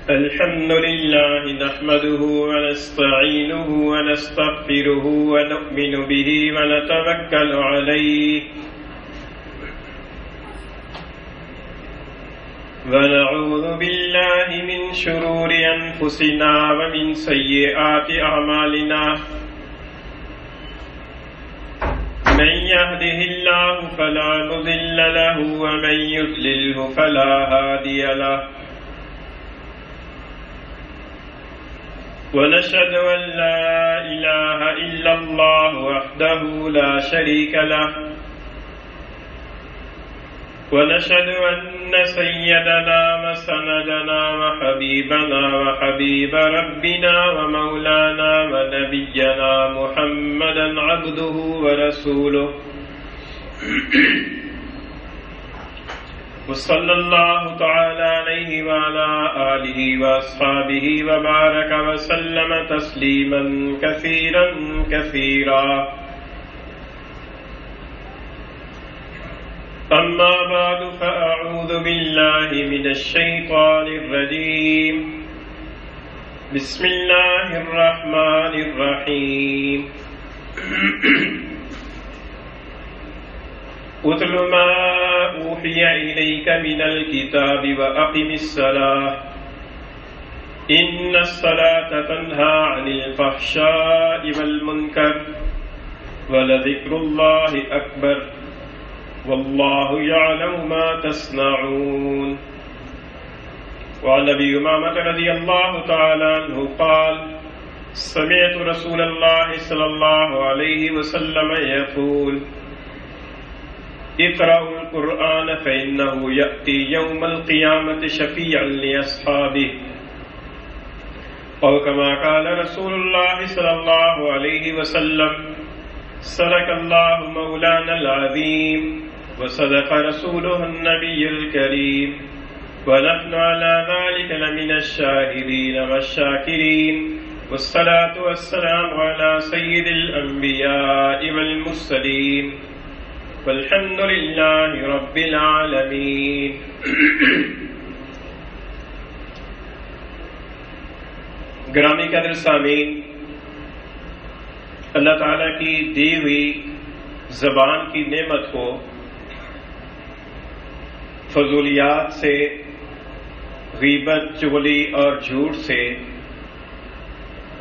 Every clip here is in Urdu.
الحمد لله نحمده ونستعينه ونستغفره ونؤمن به ونتوكل عليه ونعوذ بالله من شرور أنفسنا ومن سيئات أعمالنا من يهده الله فلا مضل له ومن يضلله فلا هادي له ونشهد أن لا إله إلا الله وحده لا شريك له ونشهد أن سيدنا وسندنا وحبيبنا وحبيب ربنا ومولانا ونبينا محمدا عبده ورسوله وصلى الله تعالى عليه وعلى آله وأصحابه وبارك وسلم تسليما كثيرا كثيرا أما بعد فأعوذ بالله من الشيطان الرجيم بسم الله الرحمن الرحيم اتل ما أوحي إليك من الكتاب وأقم الصلاة إن الصلاة تنهى عن الفحشاء والمنكر ولذكر الله أكبر والله يعلم ما تصنعون. وعن أبي أمامة رضي الله تعالى عنه قال سمعت رسول الله صلى الله عليه وسلم يقول اقرأوا القرآن فإنه يأتي يوم القيامة شفيعا لأصحابه أو كما قال رسول الله صلى الله عليه وسلم صدق الله مولانا العظيم وصدق رسوله النبي الكريم ونحن على ذلك لمن الشاهدين والشاكرين والصلاة والسلام على سيد الأنبياء والمرسلين والحمد لله رب العالمين. گرامی قدر سامعین، اللہ تعالیٰ کی دی ہوئی زبان کی نعمت کو فضولیات سے، غیبت، چغلی اور جھوٹ سے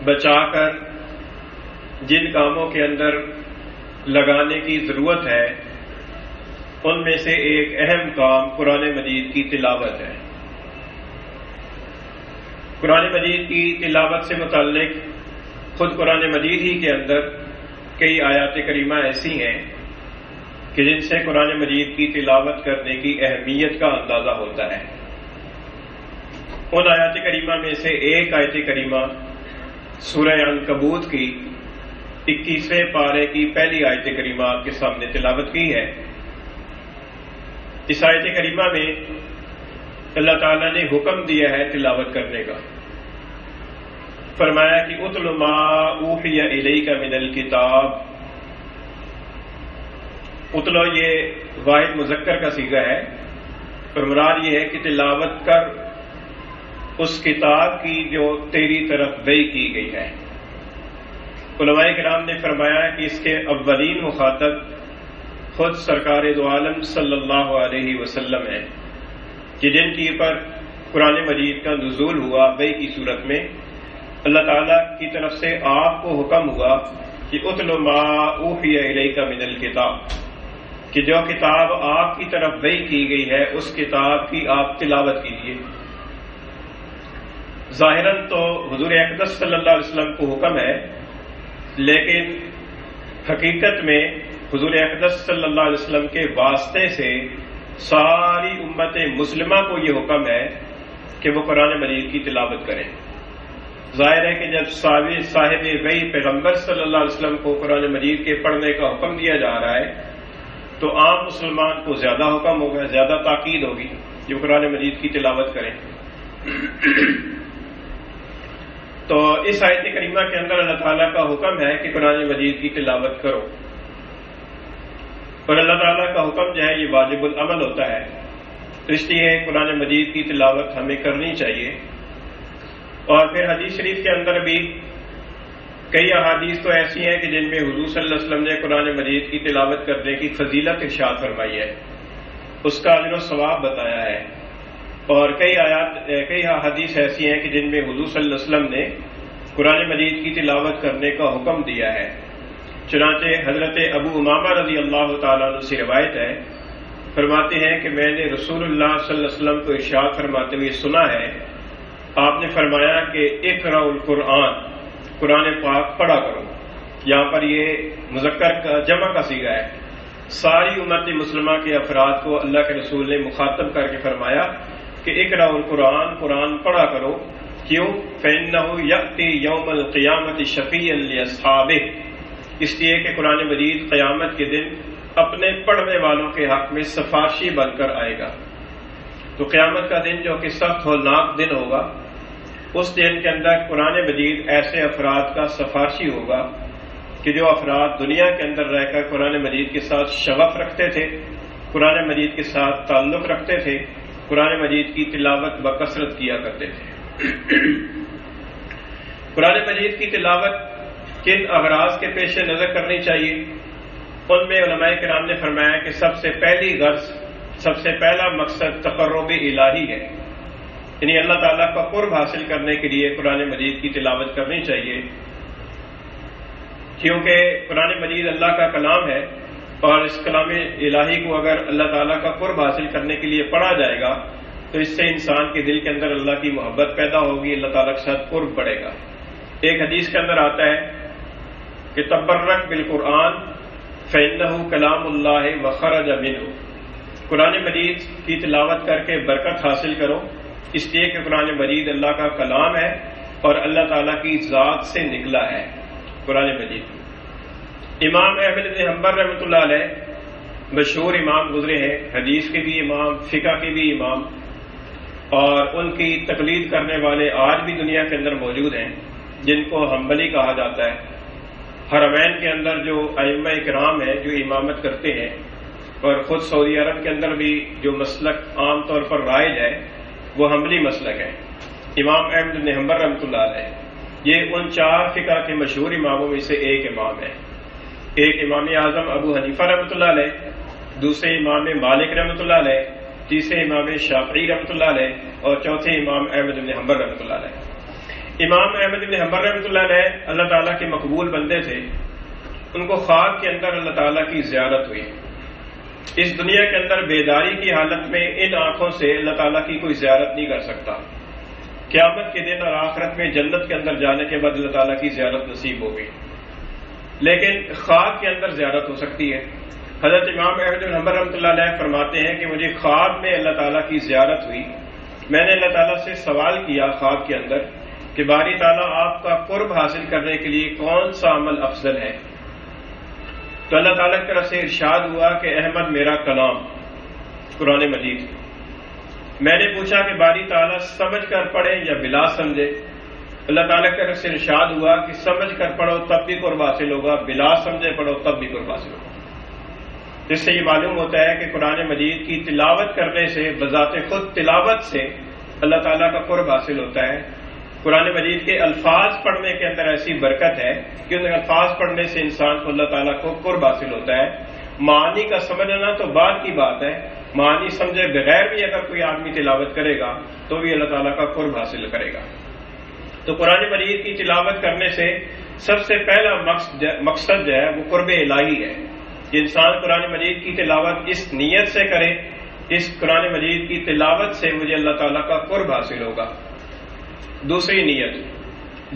بچا کر جن کاموں کے اندر لگانے کی ضرورت ہے ان میں سے ایک اہم کام قرآن مجید کی تلاوت ہے. قرآن مجید کی تلاوت سے متعلق خود قرآن مجید ہی کے اندر کئی آیات کریمہ ایسی ہیں کہ جن سے قرآن مجید کی تلاوت کرنے کی اہمیت کا اندازہ ہوتا ہے. ان آیات کریمہ میں سے ایک آیت کریمہ سورہ عنکبوت کی 21ویں پارے کی پہلی آیت کریمہ آپ کے سامنے تلاوت کی ہے. اس آیت کریمہ میں اللہ تعالیٰ نے حکم دیا ہے تلاوت کرنے کا. فرمایا کہ اتل ما اوحی الیک من الکتاب. اتلو یہ واحد مذکر کا صیغہ ہے اور مراد یہ ہے کہ تلاوت کر اس کتاب کی جو تیری طرف وحی کی گئی ہے. علماء کرام نے فرمایا کہ اس کے اولین مخاطب خود سرکار دو عالم صلی اللہ علیہ وسلم ہیں کہ جن کی پر قرآن مجید کا نزول ہوا وحی کی صورت میں. اللہ تعالیٰ کی طرف سے آپ کو حکم ہوا کہ اتل ما اوحی الیک من الکتاب، کہ جو کتاب آپ کی طرف وحی کی گئی ہے اس کتاب کی آپ تلاوت کیجیے. ظاہراً تو حضور اقدس صلی اللہ علیہ وسلم کو حکم ہے، لیکن حقیقت میں حضور اقدس صلی اللہ علیہ وسلم کے واسطے سے ساری امت مسلمہ کو یہ حکم ہے کہ وہ قرآن مجید کی تلاوت کریں. ظاہر ہے کہ جب صاحب وحی پیغمبر صلی اللہ علیہ وسلم کو قرآن مجید کے پڑھنے کا حکم دیا جا رہا ہے تو عام مسلمان کو زیادہ حکم ہوگا، زیادہ تاکید ہوگی کہ وہ قرآن مجید کی تلاوت کریں. تو اس آیت کریمہ کے اندر اللہ تعالیٰ کا حکم ہے کہ قرآن مجید کی تلاوت کرو. اور اللہ تعالیٰ کا حکم جو ہے یہ واجب العمل ہوتا ہے، تو اس لیے قرآن مجید کی تلاوت ہمیں کرنی چاہیے. اور پھر حدیث شریف کے اندر بھی کئی احادیث تو ایسی ہیں کہ جن میں حضور صلی اللہ علیہ وسلم نے قرآن مجید کی تلاوت کرنے کی فضیلت ارشاد فرمائی ہے، اس کا اجر و ثواب بتایا ہے، اور کئی احادیث ایسی ہیں کہ جن میں حضور صلی اللہ علیہ وسلم نے قرآن مجید کی تلاوت کرنے کا حکم دیا ہے۔ چنانچہ حضرت ابو امامہ رضی اللہ تعالیٰ عنہ سے روایت ہے، فرماتے ہیں کہ میں نے رسول اللہ صلی اللہ علیہ وسلم کو ارشاد فرماتے ہوئے سنا ہے، آپ نے فرمایا کہ اقرأ القرآن، قرآن پاک پڑھا کرو۔ یہاں پر یہ مذکر کا جمع کا صیغہ ہے، ساری امت مسلمہ کے افراد کو اللہ کے رسول نے مخاطب کر کے فرمایا کہ اقرأ القرآن، قرآن پڑھا کرو۔ کیوں؟ فإنہ یأتی یوم القیامت شفیعا لأصحابہ، اس لیے کہ قرآن مجید قیامت کے دن اپنے پڑھنے والوں کے حق میں سفارشی بن کر آئے گا۔ تو قیامت کا دن جو کہ سخت ہولناک دن ہوگا، اس دن کے اندر قرآن مجید ایسے افراد کا سفارشی ہوگا کہ جو افراد دنیا کے اندر رہ کر قرآن مجید کے ساتھ شغف رکھتے تھے، قرآن مجید کے ساتھ تعلق رکھتے تھے، قرآن مجید کی تلاوت بکثرت کیا کرتے تھے۔ قرآن مجید کی تلاوت کن اغراض کے پیش نظر کرنی چاہیے؟ ان میں علماء کرام نے فرمایا کہ سب سے پہلی غرض، سب سے پہلا مقصد تقرب الہی ہے، یعنی اللہ تعالیٰ کا قرب حاصل کرنے کے لیے قرآن مجید کی تلاوت کرنی چاہیے، کیونکہ قرآن مجید اللہ کا کلام ہے، اور اس کلام الہی کو اگر اللہ تعالیٰ کا قرب حاصل کرنے کے لیے پڑھا جائے گا تو اس سے انسان کے دل کے اندر اللہ کی محبت پیدا ہوگی، اللہ تعالیٰ کے ساتھ قرب بڑھے گا۔ ایک حدیث کے اندر آتا ہے کہ تبرک بالقرآن فإنہ کلام اللہ وخرج منہ، قرآن مجید کی تلاوت کر کے برکت حاصل کرو، اس لیے کہ قرآن مجید اللہ کا کلام ہے اور اللہ تعالیٰ کی ذات سے نکلا ہے قرآن مجید۔ امام احمد بن حنبل رحمۃ اللہ علیہ مشہور امام گزرے ہیں، حدیث کے بھی امام، فقہ کے بھی امام، اور ان کی تقلید کرنے والے آج بھی دنیا کے اندر موجود ہیں، جن کو حنبلی کہا جاتا ہے۔ حرمین کے اندر جو ائمہ کرام ہیں جو امامت کرتے ہیں، اور خود سعودی عرب کے اندر بھی جو مسلک عام طور پر رائج ہے وہ حنبلی مسلک ہے، امام احمد بن حنبل رحمۃ اللہ علیہ، یہ ان چار فقہ کے مشہور اماموں میں سے ایک امام ہے۔ ایک امام اعظم ابو حنیفہ رحمۃ اللہ علیہ، دوسرے امام مالک رحمۃ اللہ علیہ، تیسرے امام شافعی رحمۃ اللہ علیہ، اور چوتھے امام احمد بن حنبل رحمۃ اللہ علیہ۔ امام احمد بن حنبل رحمۃ اللہ علیہ اللہ تعالیٰ کے مقبول بندے تھے، ان کو خواب کے اندر اللہ تعالیٰ کی زیارت ہوئی۔ اس دنیا کے اندر بیداری کی حالت میں ان آنکھوں سے اللہ تعالیٰ کی کوئی زیارت نہیں کر سکتا، قیامت کے دن اور آخرت میں جنت کے اندر جانے کے بعد اللہ تعالیٰ کی زیارت نصیب ہوگی، لیکن خواب کے اندر زیارت ہو سکتی ہے۔ حضرت امام احمد بن حنبل رحمۃ اللہ علیہ فرماتے ہیں کہ مجھے خواب میں اللہ تعالیٰ کی زیارت ہوئی، میں نے اللہ تعالیٰ سے سوال کیا خواب کے اندر کہ باری تعالیٰ آپ کا قرب حاصل کرنے کے لیے کون سا عمل افضل ہے؟ تو اللہ تعالیٰ کی طرف سے ارشاد ہوا کہ احمد میرا کلام قرآن مجید۔ میں نے پوچھا کہ باری تعالیٰ سمجھ کر پڑھے یا بلا سمجھے؟ اللہ تعالیٰ کی طرف سے ارشاد ہوا کہ سمجھ کر پڑھو تب بھی قرب حاصل ہوگا، بلا سمجھے پڑھو تب بھی قرب حاصل ہوگا۔ جس سے یہ معلوم ہوتا ہے کہ قرآن مجید کی تلاوت کرنے سے، بذات خود تلاوت سے اللہ تعالیٰ کا قرب حاصل ہوتا ہے۔ قرآن مجید کے الفاظ پڑھنے کے اندر ایسی برکت ہے کہ ان الفاظ پڑھنے سے انسان کو اللہ تعالیٰ کو قرب حاصل ہوتا ہے۔ معانی کا سمجھنا تو بعد کی بات ہے، معانی سمجھے بغیر بھی اگر کوئی آدمی تلاوت کرے گا تو بھی اللہ تعالیٰ کا قرب حاصل کرے گا۔ تو قرآن مجید کی تلاوت کرنے سے سب سے پہلا مقصد جو ہے وہ قرب الہی ہے کہ انسان قرآن مجید کی تلاوت اس نیت سے کرے، اس قرآن مجید کی تلاوت سے مجھے اللہ تعالیٰ کا قرب حاصل ہوگا۔ دوسری نیت،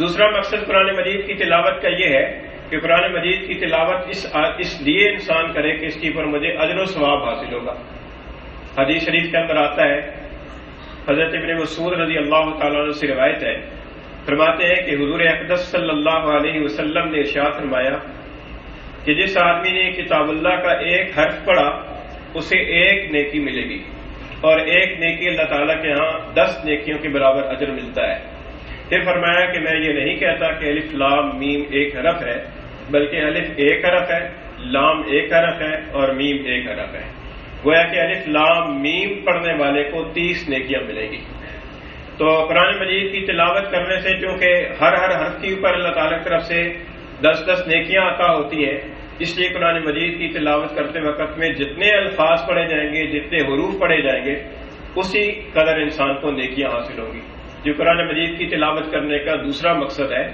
دوسرا مقصد قرآن مجید کی تلاوت کا یہ ہے کہ قرآن مجید کی تلاوت اس لیے انسان کرے کہ اس کے اوپر مجھے اجر و ثواب حاصل ہوگا۔ حدیث شریف کے اندر آتا ہے، حضرت ابن مسعود رضی اللہ تعالیٰ عنہ سے روایت ہے، فرماتے ہیں کہ حضور اقدس صلی اللہ علیہ وسلم نے ارشاد فرمایا کہ جس آدمی نے کتاب اللہ کا ایک حرف پڑھا اسے ایک نیکی ملے گی، اور ایک نیکی اللہ تعالیٰ کے ہاں 10 نیکیوں کے برابر اجر ملتا ہے۔ پھر فرمایا کہ میں یہ نہیں کہتا کہ الف لام میم ایک حرف ہے، بلکہ الف ایک حرف ہے، لام ایک حرف ہے اور میم ایک حرف ہے۔ گویا کہ الف لام میم پڑھنے والے کو 30 نیکیاں ملیں گی۔ تو قرآن مجید کی تلاوت کرنے سے چونکہ ہر حرف کے اوپر اللہ تعالیٰ کی طرف سے 10 نیکیاں عطا ہوتی ہیں، اس لیے قرآن مجید کی تلاوت کرتے وقت میں جتنے الفاظ پڑھے جائیں گے، جتنے حروف پڑھے جائیں گے، اسی قدر انسان کو نیکیاں حاصل ہوں گی۔ جو قرآن مجید کی تلاوت کرنے کا دوسرا مقصد ہے،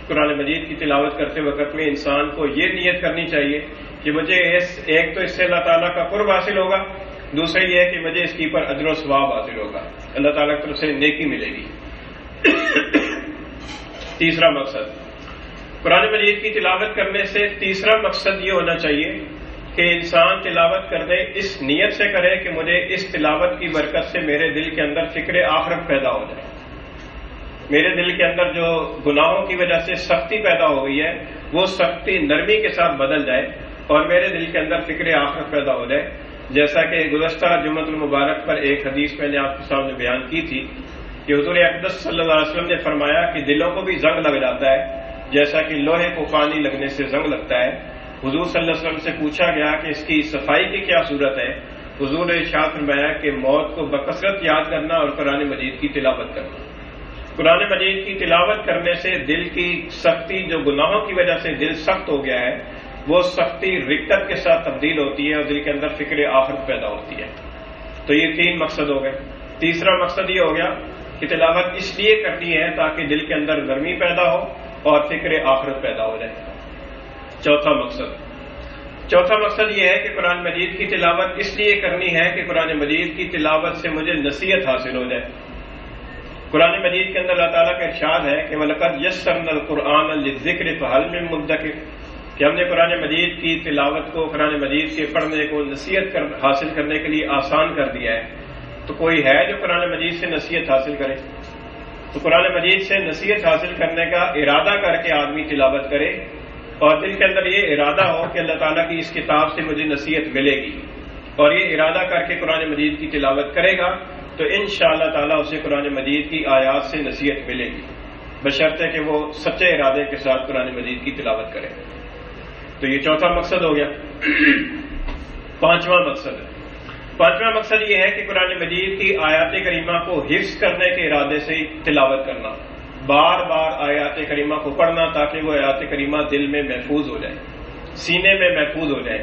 قرآن مجید کی تلاوت کرتے وقت میں انسان کو یہ نیت کرنی چاہیے کہ مجھے ایک تو اس سے اللہ تعالیٰ کا قرب حاصل ہوگا، دوسرا یہ ہے کہ مجھے اس کے اوپر اجر و ثواب حاصل ہوگا، اللہ تعالیٰ کی طرف سے نیکی ملے گی۔ تیسرا مقصد قرآن مجید کی تلاوت کرنے سے تیسرا مقصد یہ ہونا چاہیے کہ انسان تلاوت کرنے اس نیت سے کرے کہ مجھے اس تلاوت کی برکت سے میرے دل کے اندر فکر آخرت پیدا ہو جائے، میرے دل کے اندر جو گناہوں کی وجہ سے سختی پیدا ہو گئی ہے وہ سختی نرمی کے ساتھ بدل جائے اور میرے دل کے اندر فکر آخرت پیدا ہو جائے۔ جیسا کہ گزشتہ جمعۃ المبارک پر ایک حدیث میں نے آپ کے سامنے بیان کی تھی کہ حضور اقدس صلی اللہ علیہ وسلم نے فرمایا کہ دلوں کو بھی زنگ لگ جاتا ہے جیسا کہ لوہے کو پانی لگنے سے زنگ لگتا ہے۔ حضور صلی اللہ علیہ وسلم سے پوچھا گیا کہ اس کی صفائی کی کیا صورت ہے؟ حضور نے ارشاد فرمایا کہ موت کو بکثرت یاد کرنا اور قرآن مجید کی تلاوت کرنا۔ قرآن مجید کی تلاوت کرنے سے دل کی سختی، جو گناہوں کی وجہ سے دل سخت ہو گیا ہے، وہ سختی رقت کے ساتھ تبدیل ہوتی ہے اور دل کے اندر فکر آخرت پیدا ہوتی ہے۔ تو یہ 3 مقصد ہو گئے۔ تیسرا مقصد یہ ہو گیا کہ تلاوت اس لیے کرنی ہے تاکہ دل کے اندر نرمی پیدا ہو اور فکر آخرت پیدا ہو جائے۔ چوتھا مقصد یہ ہے کہ قرآن مجید کی تلاوت اس لیے کرنی ہے کہ قرآن مجید کی تلاوت سے مجھے نصیحت حاصل ہو جائے۔ قرآن مجید کے اندر اللہ تعالیٰ کا ارشاد ہے کہ وَلَقَدْ يَسَّرْنَا الْقُرْآنَ لِلذِّكْرِ فَهَلْ مِن مُدَّكِرٍ، کہ ہم نے قرآن مجید کی تلاوت کو، قرآن مجید کے پڑھنے کو، نصیحت حاصل کرنے کے لیے آسان کر دیا ہے، تو کوئی ہے جو قرآن مجید سے نصیحت حاصل کرے؟ تو قرآن مجید سے نصیحت حاصل کرنے کا ارادہ کر کے آدمی تلاوت کرے اور دل کے اندر یہ ارادہ ہو کہ اللہ تعالیٰ کی اس کتاب سے مجھے نصیحت ملے گی، اور یہ ارادہ کر کے قرآن مجید کی تلاوت کرے گا تو انشاءاللہ تعالیٰ اسے قرآن مجید کی آیات سے نصیحت ملے گی، بشرطے کہ وہ سچے ارادے کے ساتھ قرآن مجید کی تلاوت کرے۔ تو یہ چوتھا مقصد ہو گیا۔ پانچواں مقصد یہ ہے کہ قرآن مجید کی آیات کریمہ کو حفظ کرنے کے ارادے سے تلاوت کرنا، بار بار آیات کریمہ کو پڑھنا تاکہ وہ آیات کریمہ دل میں محفوظ ہو جائے، سینے میں محفوظ ہو جائے۔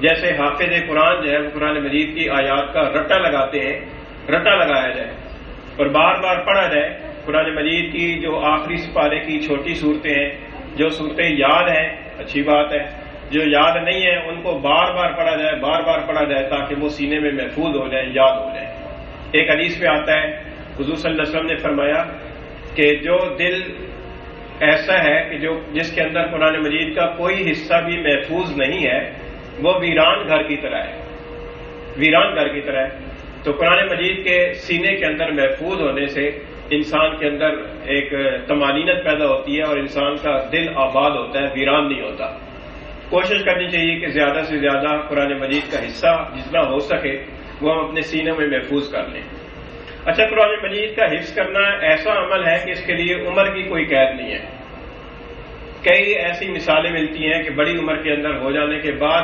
جیسے حافظ قرآن جو ہے وہ قرآن مجید کی آیات کا رٹا لگاتے ہیں، رٹا لگایا جائے اور بار بار پڑھا جائے۔ قرآن مجید کی جو آخری سپارے کی چھوٹی صورتیں ہیں، جو صورتیں یاد ہیں اچھی بات ہے، جو یاد نہیں ہے ان کو بار بار پڑھا جائے تاکہ وہ سینے میں محفوظ ہو جائیں، یاد ہو جائیں۔ ایک حدیث میں آتا ہے حضور صلی اللہ علیہ وسلم نے فرمایا کہ جو دل ایسا ہے کہ جس کے اندر قرآن مجید کا کوئی حصہ بھی محفوظ نہیں ہے وہ ویران گھر کی طرح ہے۔ تو قرآن مجید کے سینے کے اندر محفوظ ہونے سے انسان کے اندر ایک طمانینت پیدا ہوتی ہے اور انسان کا دل آباد ہوتا ہے، ویران نہیں ہوتا۔ کوشش کرنی چاہیے کہ زیادہ سے زیادہ قرآن مجید کا حصہ جتنا ہو سکے وہ ہم اپنے سینے میں محفوظ کر لیں۔ اچھا، قرآن مجید کا حفظ کرنا ایسا عمل ہے کہ اس کے لیے عمر کی کوئی قید نہیں ہے۔ کئی ایسی مثالیں ملتی ہیں کہ بڑی عمر کے اندر ہو جانے کے بعد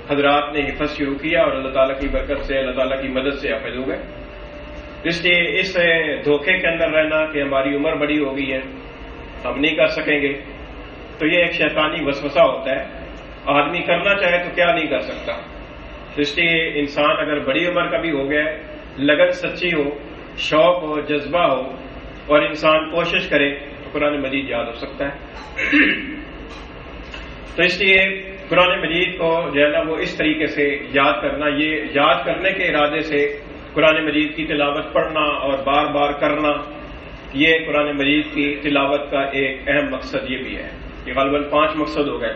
حضرات نے حفظ شروع کیا اور اللہ تعالیٰ کی برکت سے، اللہ تعالیٰ کی مدد سے حافظ ہو گئے۔ اس لیے اس دھوکے کے اندر رہنا کہ ہماری عمر بڑی ہو گئی ہے، ہم نہیں کر سکیں گے، تو یہ ایک شیطانی وسوسہ ہوتا ہے۔ آدمی کرنا چاہے تو کیا نہیں کر سکتا۔ اس لیے انسان اگر بڑی عمر کا بھی ہو گیا، لگن سچی ہو، شوق ہو، جذبہ ہو اور انسان کوشش کرے تو قرآن مجید یاد ہو سکتا ہے۔ تو اس لیے قرآن مجید کو جو ہے نا وہ اس طریقے سے یاد کرنا، یہ یاد کرنے کے ارادے سے قرآن مجید کی تلاوت پڑھنا اور بار بار کرنا، یہ قرآن مجید کی تلاوت کا ایک اہم مقصد یہ بھی ہے۔ یہ غالباً 5 مقصد ہو گئے۔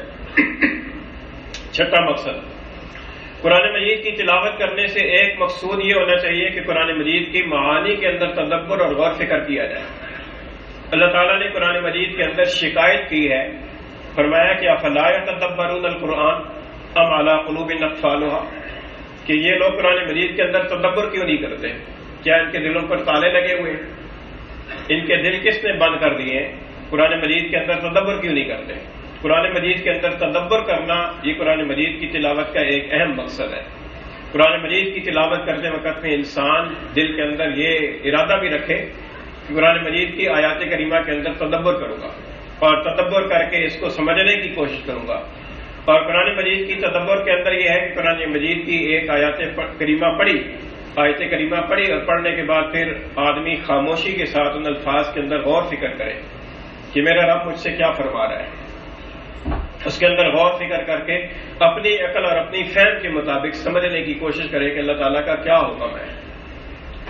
چھٹا مقصد، قرآن مجید کی تلاوت کرنے سے ایک مقصود یہ ہونا چاہیے کہ قرآن مجید کی معانی کے اندر تدبر اور غور فکر کیا جائے۔ اللہ تعالیٰ نے قرآن مجید کے اندر شکایت کی ہے، فرمایا کہ افلا یتدبرون القرآن ام علی قلوب اقفالها، کہ یہ لوگ قرآن مجید کے اندر تدبر کیوں نہیں کرتے؟ کیا ان کے دلوں پر تالے لگے ہوئے ہیں؟ ان کے دل کس نے بند کر دیے ہیں؟ قرآن مجید کے اندر تدبر کیوں نہیں کرتے؟ قرآن مجید کے اندر تدبر کرنا یہ قرآن مجید کی تلاوت کا ایک اہم مقصد ہے۔ قرآن مجید کی تلاوت کرتے وقت میں انسان دل کے اندر یہ ارادہ بھی رکھے کہ قرآن مجید کی آیات کریمہ کے اندر تدبر کروں گا اور تدبر کر کے اس کو سمجھنے کی کوشش کروں گا. اور قرآن مجید کی تدبر کے اندر یہ ہے کہ قرآن مجید کی ایک آیت کریمہ پڑھی اور پڑھنے کے بعد پھر آدمی خاموشی کے ساتھ ان الفاظ کے اندر غور فکر کرے کہ میرا رب مجھ سے کیا فرما رہا ہے. اس کے اندر غور فکر کر کے اپنی عقل اور اپنی فہم کے مطابق سمجھنے کی کوشش کرے کہ اللہ تعالیٰ کا کیا حکم ہے.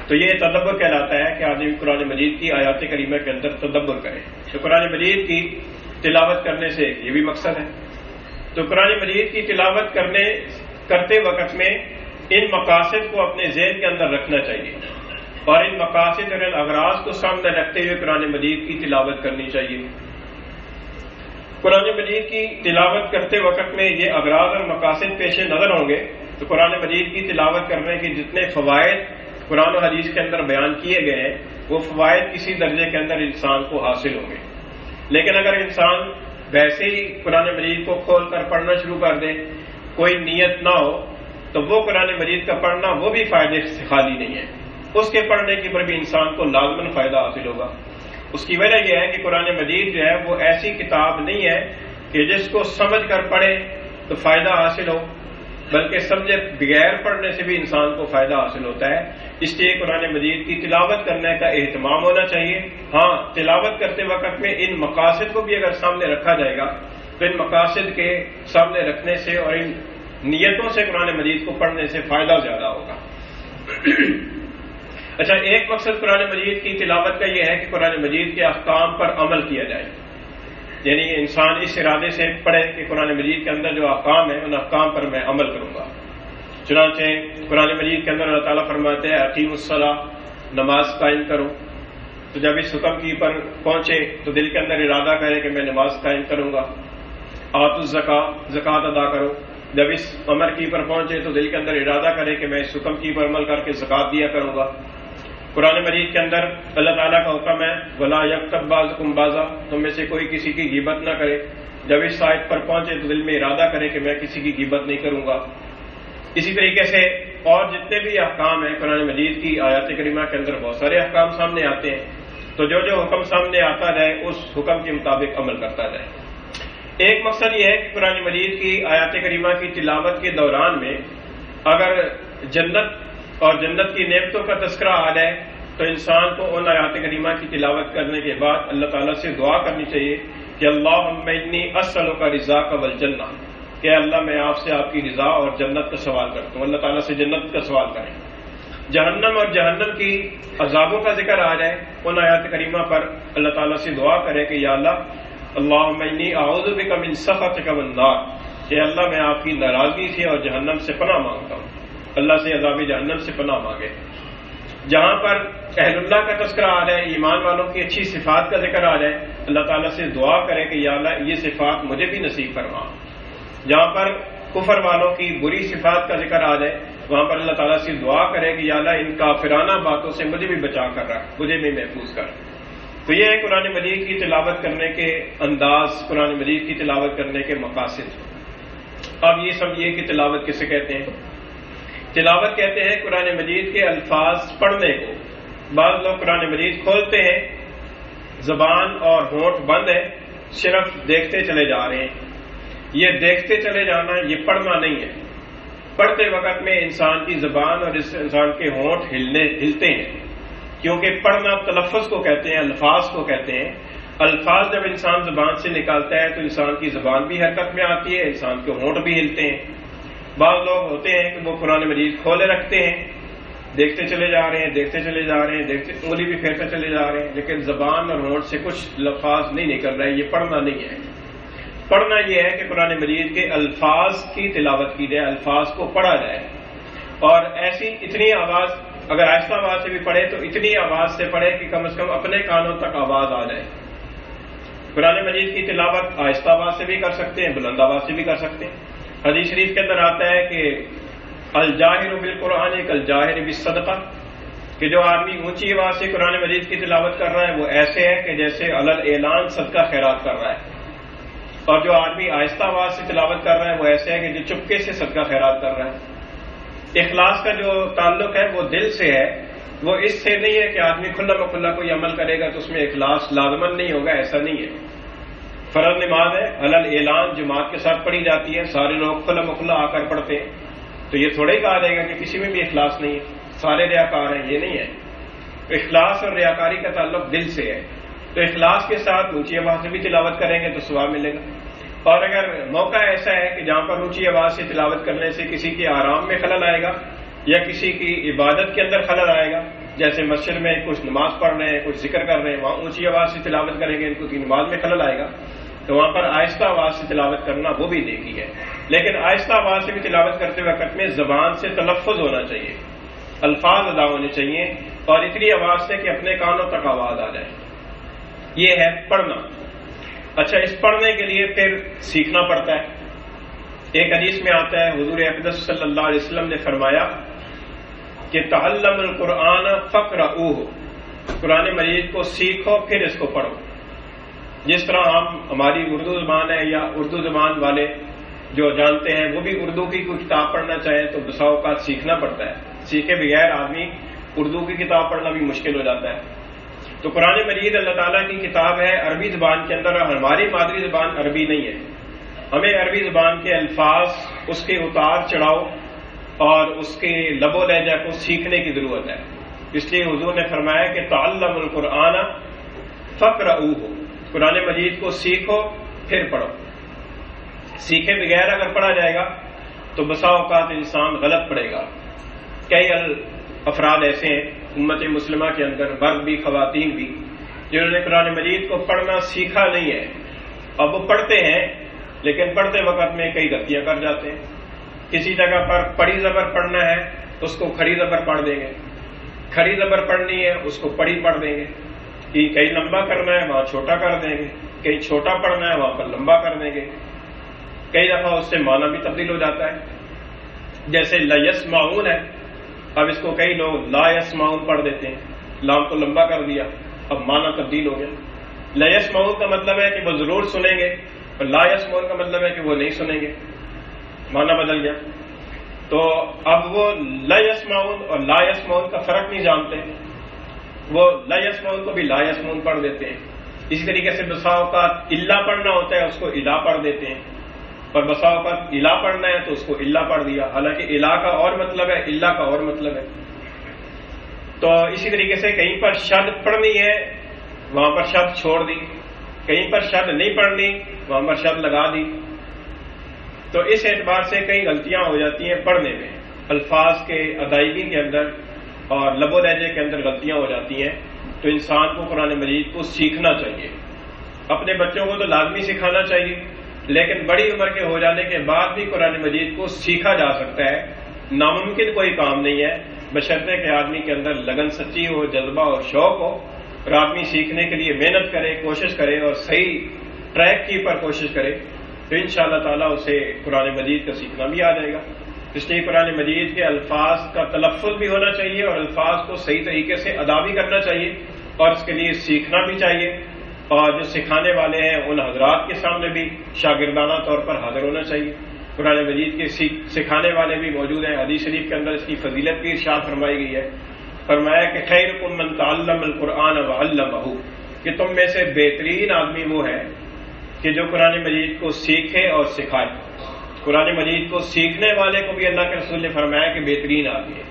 تو یہ تدبر کہلاتا ہے کہ آدمی قرآن مجید کی آیات کریمہ کے اندر تدبر کرے. تو قرآن مجید کی تلاوت کرنے سے یہ بھی مقصد ہے. تو قرآن مجید کی تلاوت کرتے وقت میں ان مقاصد کو اپنے ذہن کے اندر رکھنا چاہیے اور ان مقاصد اور ان اغراض کو سامنے رکھتے ہوئے قرآن مجید کی تلاوت کرنی چاہیے. قرآن مجید کی تلاوت کرتے وقت میں یہ اغراض اور مقاصد پیش نظر ہوں گے تو قرآن مجید کی تلاوت کرنے کے جتنے فوائد قرآن و حدیث کے اندر بیان کیے گئے ہیں وہ فوائد کسی درجے کے اندر انسان کو حاصل ہوں گے. لیکن اگر انسان ویسے ہی قرآن مجید کو کھول کر پڑھنا شروع کر دے، کوئی نیت نہ ہو، تو وہ قرآن مجید کا پڑھنا وہ بھی فائدے سے خالی نہیں ہے. اس کے پڑھنے کی پر بھی انسان کو لازماً فائدہ حاصل ہوگا. اس کی وجہ یہ ہے کہ قرآن مجید جو ہے وہ ایسی کتاب نہیں ہے کہ جس کو سمجھ کر پڑھے تو فائدہ حاصل ہو، بلکہ سمجھے بغیر پڑھنے سے بھی انسان کو فائدہ حاصل ہوتا ہے. اس لیے قرآن مجید کی تلاوت کرنے کا اہتمام ہونا چاہیے. ہاں، تلاوت کرتے وقت میں ان مقاصد کو بھی اگر سامنے رکھا جائے گا تو ان مقاصد کے سامنے رکھنے سے اور ان نیتوں سے قرآن مجید کو پڑھنے سے فائدہ زیادہ ہوگا. اچھا، ایک مقصد قرآن مجید کی تلاوت کا یہ ہے کہ قرآن مجید کے احکام پر عمل کیا جائے. یعنی انسان اس ارادے سے پڑھے کہ قرآن مجید کے اندر جو احکام ہیں ان احکام پر میں عمل کروں گا. چنانچہ قرآن مجید کے اندر اللہ تعالیٰ فرماتے ہیں اقیم الصلاۃ، نماز قائم کرو. تو جب اس حکم کی پر پہنچے تو دل کے اندر ارادہ کرے کہ میں نماز قائم کروں گا. آتوا الزکاۃ، زکوٰۃ ادا کرو. جب اس امر کی پر پہنچے تو دل کے اندر ارادہ کرے کہ میں اس حکم کی پر عمل کر کے زکوٰۃ دیا کروں گا. قرآن مجید کے اندر اللہ تعالیٰ کا حکم ہے وَلَا يَغْتَب بَعْضُكُمْ بَعْضًا، تم میں سے کوئی کسی کی غیبت نہ کرے. جب اس آیت پر پہنچے تو دل میں ارادہ کرے کہ میں کسی کی غیبت نہیں کروں گا. اسی طریقے سے اور جتنے بھی احکام ہیں قرآن مجید کی آیات کریمہ کے اندر بہت سارے احکام سامنے آتے ہیں. تو جو جو حکم سامنے آتا جائے اس حکم کے مطابق عمل کرتا جائے. ایک مقصد یہ ہے کہ قرآن مجید کی آیات کریمہ کی تلاوت کے دوران میں اگر جنت اور جنت کی نعمتوں کا تذکرہ آ جائے تو انسان کو ان آیات کریمہ کی تلاوت کرنے کے بعد اللہ تعالیٰ سے دعا کرنی چاہیے کہ اللہم انی اسألک رضاک والجنہ، کہ اللہ میں آپ سے آپ کی رضا اور جنت کا سوال کرتا ہوں. اللہ تعالیٰ سے جنت کا سوال کریں. جہنم اور جہنم کی عذابوں کا ذکر آ جائے ان آیات کریمہ پر اللہ تعالیٰ سے دعا کرے کہ یا اللہ اللہم انی اعوذ بک من سخطک والنار، کہ اللہ میں آپ کی ناراضگی سے اور جہنم سے پناہ مانگتا ہوں. اللہ سے عذاب جہنم سے پناہ مانگے. جہاں پر اہل اللہ کا تذکرہ آ جائے، ایمان والوں کی اچھی صفات کا ذکر آ جائے، اللہ تعالیٰ سے دعا کرے کہ یا اللہ یہ صفات مجھے بھی نصیب فرما. جہاں پر کفر والوں کی بری صفات کا ذکر آ جائے وہاں پر اللہ تعالیٰ سے دعا کرے کہ یا اللہ ان کافرانہ باتوں سے مجھے بھی بچا کر رکھ، مجھے بھی محفوظ کر. تو یہ ہے قرآن مجید کی تلاوت کرنے کے انداز، قرآن مجید کی تلاوت کرنے کے مقاصد. اب یہ سمجھیے کہ تلاوت کسے کہتے ہیں. تلاوت کہتے ہیں قرآن مجید کے الفاظ پڑھنے کو. بعض لوگ قرآن مجید کھولتے ہیں، زبان اور ہونٹ بند ہے، صرف دیکھتے چلے جا رہے ہیں. یہ دیکھتے چلے جانا یہ پڑھنا نہیں ہے. پڑھتے وقت میں انسان کی زبان اور اس انسان کے ہونٹ ہلتے ہیں، کیونکہ پڑھنا تلفظ کو کہتے ہیں، الفاظ کو کہتے ہیں. الفاظ جب انسان زبان سے نکالتا ہے تو انسان کی زبان بھی حرکت میں آتی ہے، انسان کے ہونٹ بھی ہلتے ہیں. بعض لوگ ہوتے ہیں کہ وہ قرآن مجید کھولے رکھتے ہیں، دیکھتے چلے جا رہے ہیں، دیکھتے چلے جا رہے ہیں، دیکھتے انگلی بھی پھیرتے چلے جا رہے ہیں، لیکن زبان اور ہونٹ سے کچھ لفظ نہیں نکل رہے. یہ پڑھنا نہیں ہے. پڑھنا یہ ہے کہ قرآن مجید کے الفاظ کی تلاوت کی جائے، الفاظ کو پڑھا جائے. اور ایسی اتنی آواز، اگر آہستہ آواز سے بھی پڑھے تو اتنی آواز سے پڑھے کہ کم از کم اپنے کانوں تک آواز آ جائے. قرآن مجید کی تلاوت آہستہ آواز سے بھی کر سکتے ہیں، بلند آواز سے بھی کر سکتے ہیں. حدیث شریف کے اندر آتا ہے کہ الجاہر بالقرآن کالجاہر بالصدقہ، کہ جو آدمی اونچی آواز سے قرآن مجید کی تلاوت کر رہا ہے وہ ایسے ہے کہ جیسے علل اعلان صدقہ خیرات کر رہا ہے، اور جو آدمی آہستہ آواز سے تلاوت کر رہا ہے وہ ایسے ہے کہ جو چپکے سے صدقہ خیرات کر رہا ہے. اخلاص کا جو تعلق ہے وہ دل سے ہے، وہ اس سے نہیں ہے کہ آدمی کھلا مکھلا کوئی عمل کرے گا تو اس میں اخلاص لازمن نہیں ہوگا، ایسا نہیں ہے۔ فرض نماز ہے، علل اعلان جماعت کے ساتھ پڑھی جاتی ہے، سارے لوگ کھلا مکھلا آ کر پڑھتے ہیں، تو یہ تھوڑا ہی کہا جائے گا کہ کسی میں بھی اخلاص نہیں ہے، سارے ریاکار ہیں، یہ نہیں ہے۔ اخلاص اور ریاکاری کا تعلق دل سے ہے، تو اخلاص کے ساتھ اونچی آواز سے بھی تلاوت کریں گے تو ثواب ملے گا۔ اور اگر موقع ایسا ہے کہ جہاں پر اونچی آواز سے تلاوت کرنے سے کسی کے آرام میں خلل آئے گا یا کسی کی عبادت کے اندر خلل آئے گا، جیسے مسجد میں کچھ نماز پڑھ رہے ہیں، کچھ ذکر کر رہے ہیں، وہاں اونچی آواز سے تلاوت کریں گے، ان کو کی نماز میں خلل آئے گا، تو وہاں پر آہستہ آواز سے تلاوت کرنا وہ بھی نیکی ہے۔ لیکن آہستہ آواز سے بھی تلاوت کرتے وقت میں زبان سے تلفظ ہونا چاہیے، الفاظ ادا ہونے چاہیے، اور اتنی آواز سے کہ اپنے کانوں تک آواز آ جائے۔ یہ ہے پڑھنا۔ اچھا، اس پڑھنے کے لیے پھر سیکھنا پڑتا ہے۔ ایک حدیث میں آتا ہے، حضور اقدس صلی اللہ علیہ وسلم نے فرمایا کہ تعلم القرآن فقرؤہ، قرآن مجید کو سیکھو پھر اس کو پڑھو۔ جس طرح ہماری اردو زبان ہے یا اردو زبان والے جو جانتے ہیں وہ بھی اردو کی کوئی کتاب پڑھنا چاہیں تو بسا اوقات سیکھنا پڑتا ہے، سیکھے بغیر آدمی اردو کی کتاب پڑھنا بھی مشکل ہو جاتا ہے۔ تو قرآن مجید اللہ تعالیٰ کی کتاب ہے عربی زبان کے اندر، اور ہماری مادری زبان عربی نہیں ہے، ہمیں عربی زبان کے الفاظ، اس کے اتار چڑھاؤ اور اس کے لب و لہجہ کو سیکھنے کی ضرورت ہے۔ اس لیے حضور نے فرمایا کہ تعلم القرآن فقرؤہ، قرآن مجید کو سیکھو پھر پڑھو۔ سیکھے بغیر اگر پڑھا جائے گا تو بسا اوقات انسان غلط پڑھے گا۔ کئی افراد ایسے ہیں امت مسلمہ کے اندر، مرد بھی خواتین بھی، جنہوں نے قرآن مجید کو پڑھنا سیکھا نہیں ہے۔ اب وہ پڑھتے ہیں لیکن پڑھتے وقت میں کئی غلطیاں کر جاتے ہیں۔ کسی جگہ پر پڑھی زبر پڑھنا ہے اس کو کھڑی زبر پڑھ دیں گے، کھڑی زبر پڑھنی ہے اس کو پڑھی پڑھ دیں گے، کہ کہیں لمبا کرنا ہے وہاں چھوٹا کر دیں گے، کہیں چھوٹا پڑھنا ہے وہاں پر لمبا کر دیں گے۔ کئی دفعہ اس سے معنی بھی تبدیل ہو جاتا ہے، جیسے لا یسمعون ہے، اب اس کو کئی لوگ لا یسمعون پڑھ دیتے ہیں، لام کو لمبا کر دیا، اب معنی تبدیل ہو گیا۔ لا یسمعون کا مطلب ہے کہ وہ ضرور سنیں گے، اور لا یسمعون کا مطلب ہے کہ وہ نہیں سنیں گے، معنی بدل گیا۔ تو اب وہ لا یسمعون اور لا یسمعون کا فرق نہیں جانتے، وہ لا یسمعون کو بھی لا یسمعون پڑھ دیتے ہیں۔ اسی طریقے سے بسا اوقات الا پڑھنا ہوتا ہے اس کو الا پڑھ دیتے ہیں، اور بسا اوقات الا پڑھنا ہے تو اس کو الا پڑھ دیا، حالانکہ الا کا اور مطلب ہے، الا کا اور مطلب ہے۔ تو اسی طریقے سے کہیں پر شد پڑھنی ہے وہاں پر شد چھوڑ دی، کہیں پر شد نہیں پڑھنی وہاں پر شد لگا دی۔ تو اس اعتبار سے کئی غلطیاں ہو جاتی ہیں پڑھنے میں، الفاظ کے ادائیگی کے اندر اور لب و لہجے کے اندر غلطیاں ہو جاتی ہیں۔ تو انسان کو قرآن مجید کو سیکھنا چاہیے، اپنے بچوں کو تو لازمی سکھانا چاہیے، لیکن بڑی عمر کے ہو جانے کے بعد بھی قرآن مجید کو سیکھا جا سکتا ہے، ناممکن کوئی کام نہیں ہے، بشرطے کہ آدمی کے اندر لگن سچی ہو، جذبہ اور شوق ہو، اور آدمی سیکھنے کے لیے محنت کرے، کوشش کرے اور صحیح ٹریک کی پر کوشش کرے، تو انشاءاللہ تعالیٰ اسے قرآن مجید کا سیکھنا بھی آ جائے گا۔ اس لیے قرآن مجید کے الفاظ کا تلفظ بھی ہونا چاہیے اور الفاظ کو صحیح طریقے سے ادا بھی کرنا چاہیے، اور اس کے لیے سیکھنا بھی چاہیے، اور جو سکھانے والے ہیں ان حضرات کے سامنے بھی شاگردانہ طور پر حاضر ہونا چاہیے۔ قرآن مجید کے سکھانے والے بھی موجود ہیں، حدیث شریف کے اندر اس کی فضیلت بھی ارشاد فرمائی گئی ہے، فرمایا کہ خیرکم من تعلم القرآن وعلمہ، کہ تم میں سے بہترین آدمی وہ ہے کہ جو قرآن مجید کو سیکھے اور سکھائے۔ قرآن مجید کو سیکھنے والے کو بھی اللہ کے رسول نے فرمایا کہ بہترین آدمی ہے،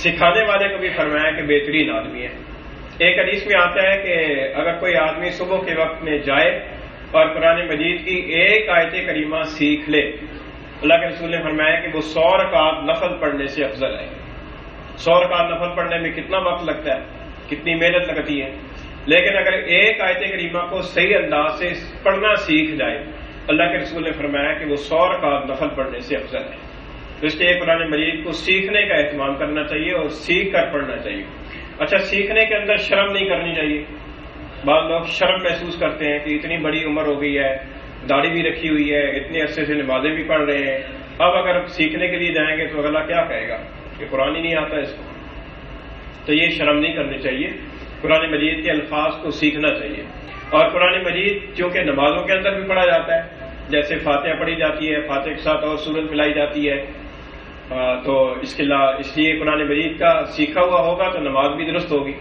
سکھانے والے کو بھی فرمایا کہ بہترین آدمی ہے۔ ایک حدیث میں آتا ہے کہ اگر کوئی آدمی صبح کے وقت میں جائے اور قرآن مجید کی ایک آیت کریمہ سیکھ لے، اللہ کے رسول نے فرمایا کہ وہ 100 رکعت نفل پڑھنے سے افضل ہے۔ 100 رکعت نفل پڑھنے میں کتنا وقت لگتا ہے، کتنی محنت لگتی ہے، لیکن اگر ایک آیت کریمہ کو صحیح انداز سے پڑھنا سیکھ جائے، اللہ کے رسول نے فرمایا کہ وہ 100 رکعت نفل پڑھنے سے افضل ہے۔ تو اس لیے قرآن مجید کو سیکھنے کا اہتمام کرنا چاہیے اور سیکھ کر پڑھنا چاہیے۔ اچھا، سیکھنے کے اندر شرم نہیں کرنی چاہیے۔ بعض لوگ شرم محسوس کرتے ہیں کہ اتنی بڑی عمر ہو گئی ہے، داڑھی بھی رکھی ہوئی ہے، اتنے عرصے سے نمازیں بھی پڑھ رہے ہیں، اب اگر سیکھنے کے لیے جائیں گے تو اگلا کیا کہے گا کہ قرآن ہی نہیں آتا اس کو۔ تو یہ شرم نہیں کرنی چاہیے، قرآن مجید کے الفاظ کو سیکھنا چاہیے۔ اور قرآن مجید چونکہ نمازوں کے اندر بھی پڑھا جاتا ہے، جیسے فاتحہ پڑھی جاتی ہے، فاتحہ کے ساتھ اور سورت ملائی جاتی ہے، تو اس لیے قرآن مجید کا سیکھا ہوا ہوگا تو نماز بھی درست ہوگی.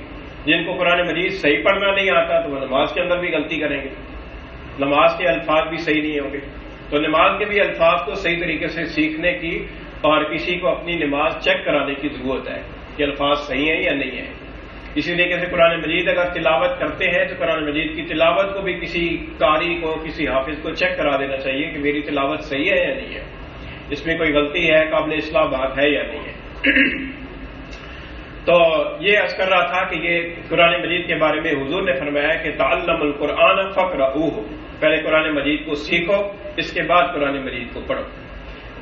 جن کو قرآن مجید صحیح پڑھنا نہیں آتا تو وہ نماز کے اندر بھی غلطی کریں گے, نماز کے الفاظ بھی صحیح نہیں ہوں گے. تو نماز کے بھی الفاظ کو صحیح طریقے سے سیکھنے کی اور کسی کو اپنی نماز چیک کرانے کی ضرورت ہے کہ الفاظ صحیح ہیں یا نہیں ہیں. اسی طریقے سے قرآن مجید اگر تلاوت کرتے ہیں تو قرآن مجید کی تلاوت کو بھی کسی قاری کو, کسی حافظ کو چیک کرا دینا چاہیے کہ میری تلاوت صحیح ہے یا نہیں ہے, اس میں کوئی غلطی ہے, قابل اصلاح بات ہے یا نہیں ہے. تو یہ عرض کر رہا تھا کہ یہ قرآن مجید کے بارے میں حضور نے فرمایا کہ تعلم القرآن فقرؤہ, پہلے قرآن مجید کو سیکھو, اس کے بعد قرآن مجید کو پڑھو.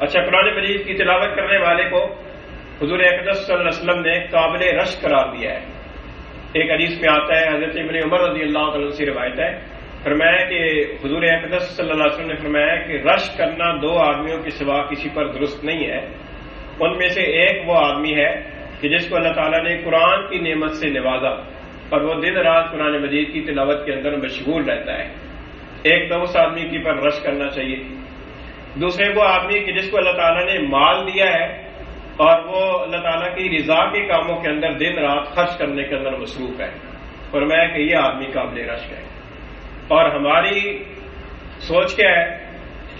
اچھا, قرآن مجید کی تلاوت کرنے والے کو حضور اقدس صلی اللہ علیہ وسلم نے قابل رشک قرار دیا ہے. ایک حدیث میں آتا ہے, حضرت ابن عمر رضی اللہ عنہ سے روایت ہے, فرمایا کہ حضور اقدس صلی اللہ علیہ وسلم نے فرمایا کہ رشک کرنا دو آدمیوں کے سوا کسی پر درست نہیں ہے. ان میں سے ایک وہ آدمی ہے کہ جس کو اللہ تعالیٰ نے قرآن کی نعمت سے نوازا اور وہ دن رات قرآن مجید کی تلاوت کے اندر مشغول رہتا ہے. ایک تو اس آدمی کی پر رشک کرنا چاہیے. دوسرے وہ آدمی کہ جس کو اللہ تعالیٰ نے مال دیا ہے اور وہ اللہ تعالیٰ کی رضا کے کاموں کے اندر دن رات خرچ کرنے کے اندر مصروف ہے. فرمایا کہ یہ آدمی قابل رشک ہے. اور ہماری سوچ کیا ہے؟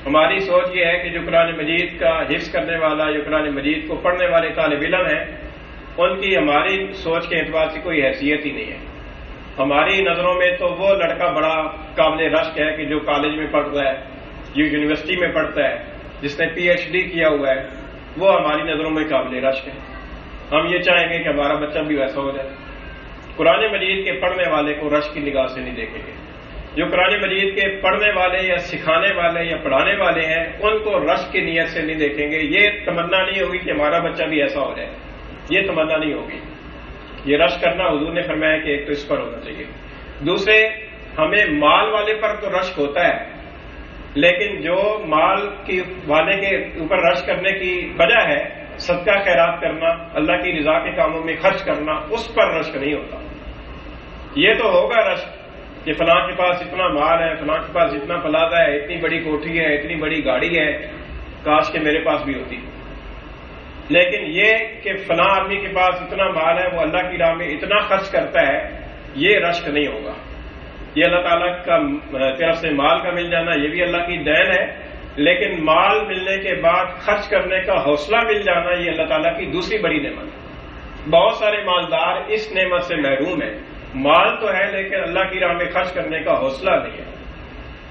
ہماری سوچ یہ ہے کہ جو قرآن مجید کا حفظ کرنے والا, جو قرآن مجید کو پڑھنے والے طالب علم ہیں, ان کی ہماری سوچ کے اعتبار سے کوئی حیثیت ہی نہیں ہے. ہماری نظروں میں تو وہ لڑکا بڑا قابل رشک ہے کہ جو کالج میں پڑھ رہا ہے, جو یونیورسٹی میں پڑھتا ہے, جس نے PhD کیا ہوا ہے, وہ ہماری نظروں میں قابل رشک ہے. ہم یہ چاہیں گے کہ ہمارا بچہ بھی ویسا ہو جائے. قرآن مجید کے پڑھنے والے کو رشک کی نگاہ سے نہیں دیکھیں گے. جو قرآن مجید کے پڑھنے والے یا سکھانے والے یا پڑھانے والے ہیں, ان کو رشک کی نیت سے نہیں دیکھیں گے. یہ تمنا نہیں ہوگی کہ ہمارا بچہ بھی ایسا ہو جائے, یہ تمنا نہیں ہوگی. یہ رشک کرنا حضور نے فرمایا کہ ایک تو اس پر ہونا چاہیے. دوسرے, ہمیں مال والے پر تو رشک ہوتا ہے, لیکن جو مال کی والے کے اوپر رشک کرنے کی وجہ ہے صدقہ خیرات کرنا, اللہ کی رضا کے کاموں میں خرچ کرنا, اس پر رشک نہیں ہوتا. یہ تو ہوگا رشک کہ فلاں کے پاس اتنا مال ہے, فلاں کے پاس اتنا پلازہ ہے, اتنی بڑی کوٹھی ہے, اتنی بڑی گاڑی ہے, کاش کہ میرے پاس بھی ہوتی. لیکن یہ کہ فلاں آدمی کے پاس اتنا مال ہے, وہ اللہ کی راہ میں اتنا خرچ کرتا ہے, یہ رشک نہیں ہوگا. یہ اللہ تعالیٰ کا طرف سے مال کا مل جانا یہ بھی اللہ کی دین ہے, لیکن مال ملنے کے بعد خرچ کرنے کا حوصلہ مل جانا یہ اللہ تعالیٰ کی دوسری بڑی نعمت ہے. بہت سارے مالدار اس نعمت سے محروم ہیں. مال تو ہے لیکن اللہ کی راہ میں خرچ کرنے کا حوصلہ نہیں ہے.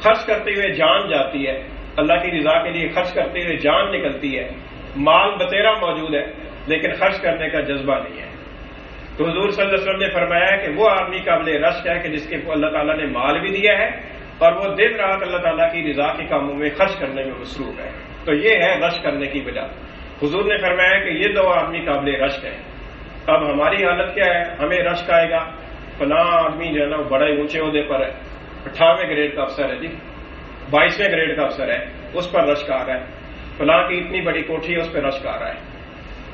خرچ کرتے ہوئے جان جاتی ہے, اللہ کی رضا کے لیے خرچ کرتے ہوئے جان نکلتی ہے. مال بتیرا موجود ہے لیکن خرچ کرنے کا جذبہ نہیں ہے. تو حضور صلی اللہ علیہ وسلم نے فرمایا کہ وہ آدمی قابل رشک ہے کہ جس کے اللہ تعالیٰ نے مال بھی دیا ہے اور وہ دن رات اللہ تعالیٰ کی رضا کے کاموں میں خرچ کرنے میں مصروف ہے. تو یہ ہے رشک کرنے کی وجہ. حضور نے فرمایا کہ یہ دو آدمی قابل رشک ہیں. اب ہماری حالت کیا ہے؟ ہمیں رشک آئے گا فلاں آدمی جو ہے نا وہ بڑے اونچے عہدے پر ہے, 58ویں گریڈ کا افسر ہے جی, 22ویں گریڈ کا افسر ہے, اس پر رشک آ رہا ہے. فلاں کی اتنی بڑی کوٹھی ہے, اس پہ رشک آ رہا ہے.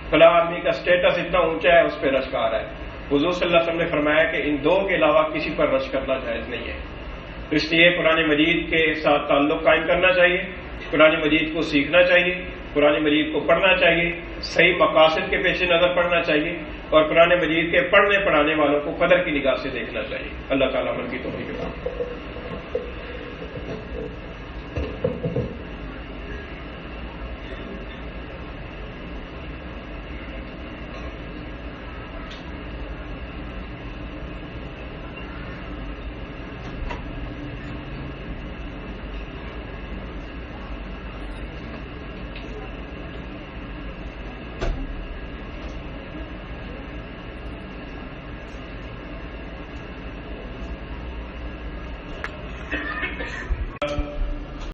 فلاں آدمی کا اسٹیٹس اتنا اونچا ہے, اس پہ رشک آ رہا ہے. حضور صلی اللہ علیہ وسلم نے فرمایا کہ ان دو کے علاوہ کسی پر رشک کرنا جائز نہیں ہے. تو اس لیے قرآن مجید کے ساتھ تعلق قائم کرنا چاہیے, قرآن مجید کو سیکھنا چاہیے, قرآن مجید کو پڑھنا چاہیے, صحیح مقاصد کے پیش نظر پڑھنا چاہیے, اور قرآن مجید کے پڑھنے پڑھانے والوں کو قدر کی نگاہ سے دیکھنا چاہیے. اللہ تعالیٰ عمل کی توفیق عطا فرمائے.